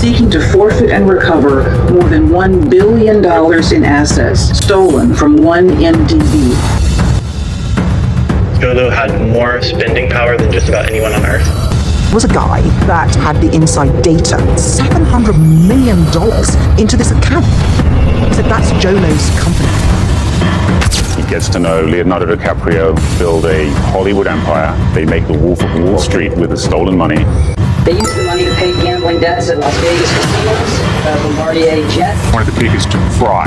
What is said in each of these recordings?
seeking to forfeit and recover more than $1 billion in assets stolen from one MDB. Jho Low had more spending power than just about anyone on earth. Was a guy that had the inside data, $700 million into this account. So that's Jho Low's company. He gets to know Leonardo DiCaprio build a Hollywood empire. They make the Wolf of Wall Street with the stolen money. They used the money to pay gambling debts at Las Vegas casinos, Bombardier jet. One of the biggest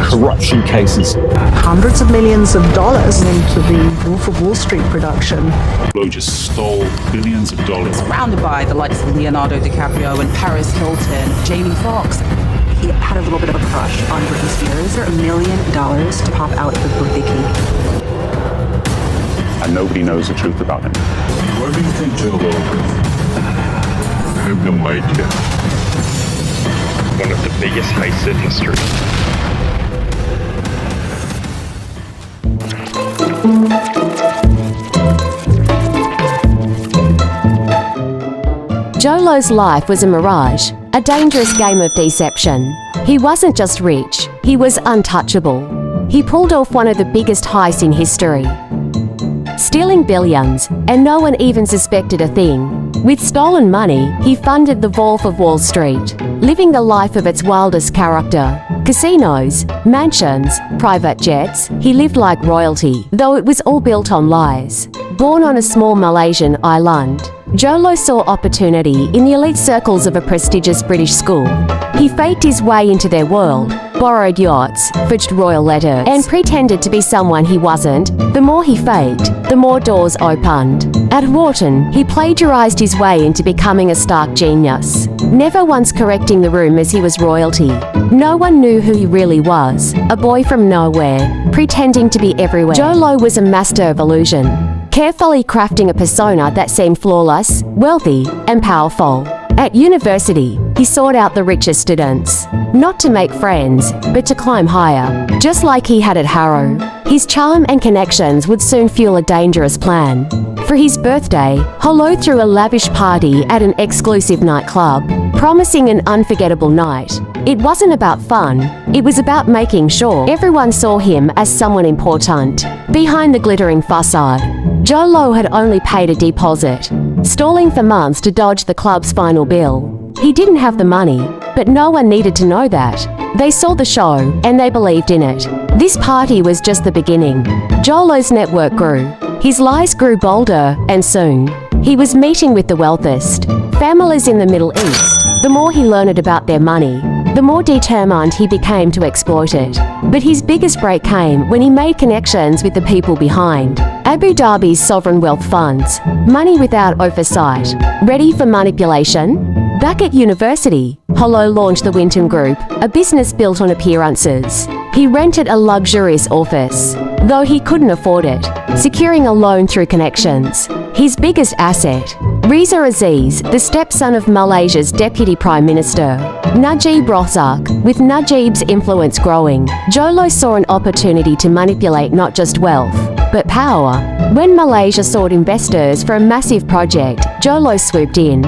corruption cases. Hundreds of millions of dollars into the Wolf of Wall Street production. Low just stole billions of dollars. Surrounded by the likes of Leonardo DiCaprio and Paris Hilton, Jamie Foxx. He had a little bit of a crush on Britney Spears. $1 million to pop out the birthday cake. And nobody knows the truth about him. Where do you think Jho Low is? I have no idea. One of the biggest heists in history. Jho Low's life was a mirage, a dangerous game of deception. He wasn't just rich, he was untouchable. He pulled off one of the biggest heists in history, stealing billions, and no one even suspected a thing. With stolen money, he funded the Wolf of Wall Street, living the life of its wildest character. Casinos, mansions, private jets, he lived like royalty, though it was all built on lies. Born on a small Malaysian island, Jho Low saw opportunity in the elite circles of a prestigious British school. He faked his way into their world, borrowed yachts, forged royal letters, and pretended to be someone he wasn't. The more he faked, the more doors opened. At Wharton, he plagiarized his way into becoming a stark genius, never once correcting the rumours he was royalty. No one knew who he really was, a boy from nowhere, pretending to be everywhere. Jho Low was a master of illusion, carefully crafting a persona that seemed flawless, wealthy, and powerful. At university, he sought out the richest students, not to make friends, but to climb higher. Just like he had at Harrow, his charm and connections would soon fuel a dangerous plan. For his birthday, Jho Low threw a lavish party at an exclusive nightclub, promising an unforgettable night. It wasn't about fun, it was about making sure everyone saw him as someone important. Behind the glittering facade, Jho Low had only paid a deposit, stalling for months to dodge the club's final bill. He didn't have the money, but no one needed to know that. They saw the show, and they believed in it. This party was just the beginning. Jho Low's network grew. His lies grew bolder, and soon, he was meeting with the wealthiest families in the Middle East. The more he learned about their money, the more determined he became to exploit it. But his biggest break came when he made connections with the people behind Abu Dhabi's sovereign wealth funds, money without oversight, ready for manipulation. Back at university, Jho Low launched the Winton Group, a business built on appearances. He rented a luxurious office, though he couldn't afford it, securing a loan through connections. His biggest asset, Riza Aziz, the stepson of Malaysia's Deputy Prime Minister, Najib Razak. With Najib's influence growing, Jho Low saw an opportunity to manipulate not just wealth, but power. When Malaysia sought investors for a massive project, Jho Low swooped in,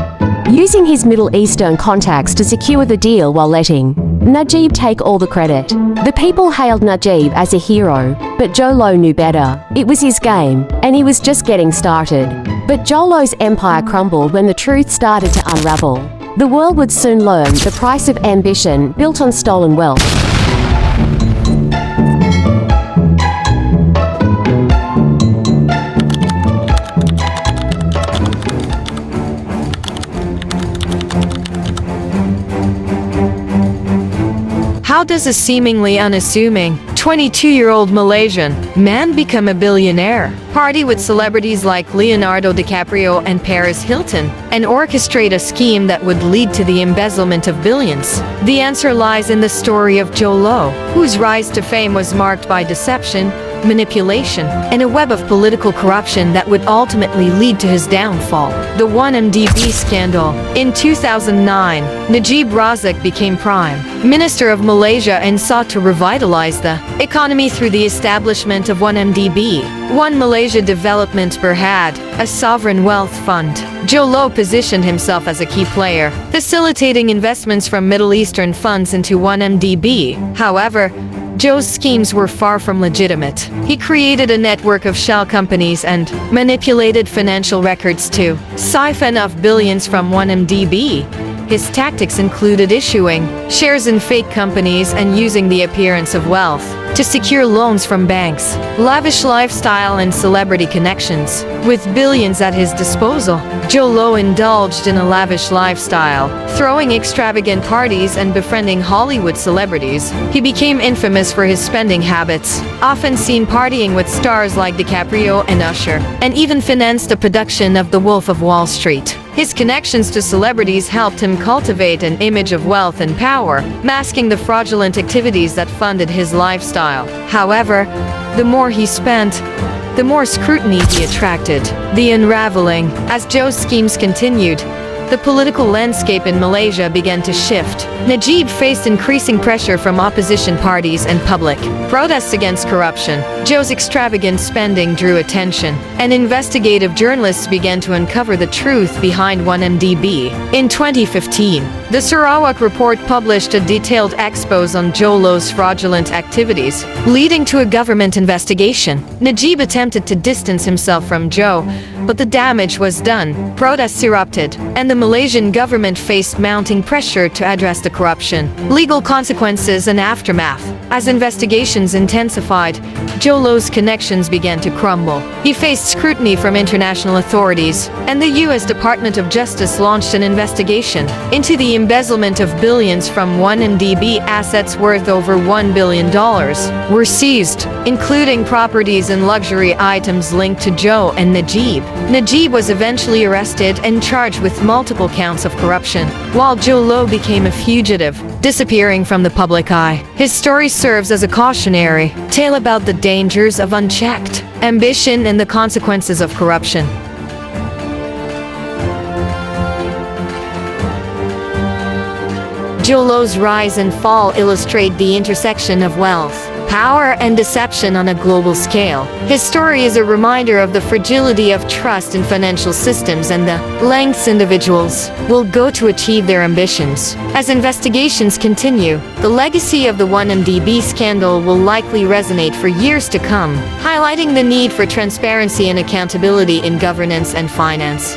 using his Middle Eastern contacts to secure the deal while letting Najib take all the credit. The people hailed Najib as a hero, but Jho Low knew better. It was his game, and he was just getting started. But Jho Low's empire crumbled when the truth started to unravel. The world would soon learn the price of ambition built on stolen wealth. How does a seemingly unassuming 22-year-old Malaysian man become a billionaire, party with celebrities like Leonardo DiCaprio and Paris Hilton, and orchestrate a scheme that would lead to the embezzlement of billions? The answer lies in the story of Jho Low, whose rise to fame was marked by deception, manipulation, and a web of political corruption that would ultimately lead to his downfall. The 1MDB scandal. In 2009, Najib Razak became Prime Minister of Malaysia and sought to revitalize the economy through the establishment of 1MDB, One Malaysia Development Berhad, a sovereign wealth fund. Jho Low positioned himself as a key player, facilitating investments from Middle Eastern funds into 1MDB. However, Jho's schemes were far from legitimate. He created a network of shell companies and manipulated financial records to siphon off billions from 1MDB. His tactics included issuing shares in fake companies and using the appearance of wealth to secure loans from banks, lavish lifestyle and celebrity connections. With billions at his disposal, Jho Low indulged in a lavish lifestyle, throwing extravagant parties and befriending Hollywood celebrities. He became infamous for his spending habits, often seen partying with stars like DiCaprio and Usher, and even financed the production of The Wolf of Wall Street. His connections to celebrities helped him cultivate an image of wealth and power, masking the fraudulent activities that funded his lifestyle. However, the more he spent, the more scrutiny he attracted. The unraveling. As Jho's schemes continued, the political landscape in Malaysia began to shift. Najib faced increasing pressure from opposition parties and public protests against corruption. Jho's extravagant spending drew attention, and investigative journalists began to uncover the truth behind 1MDB. In 2015, the Sarawak Report published a detailed expose on Jho Low's fraudulent activities, leading to a government investigation. Najib attempted to distance himself from Jho, but the damage was done. Protests erupted, and the Malaysian government faced mounting pressure to address the corruption, legal consequences, and aftermath. As investigations intensified, Jho Low's connections began to crumble. He faced scrutiny from international authorities, and the U.S. Department of Justice launched an investigation into the embezzlement of billions from 1MDB. Assets worth over $1 billion were seized, including properties and luxury items linked to Jho and Najib. Najib was eventually arrested and charged with multiple counts of corruption, while Jho Low became a fugitive, disappearing from the public eye. His story serves as a cautionary tale about the dangers of unchecked ambition and the consequences of corruption. Jho Low's rise and fall illustrate the intersection of wealth, power, and deception on a global scale. His story is a reminder of the fragility of trust in financial systems and the lengths individuals will go to achieve their ambitions. As investigations continue, the legacy of the 1MDB scandal will likely resonate for years to come, highlighting the need for transparency and accountability in governance and finance.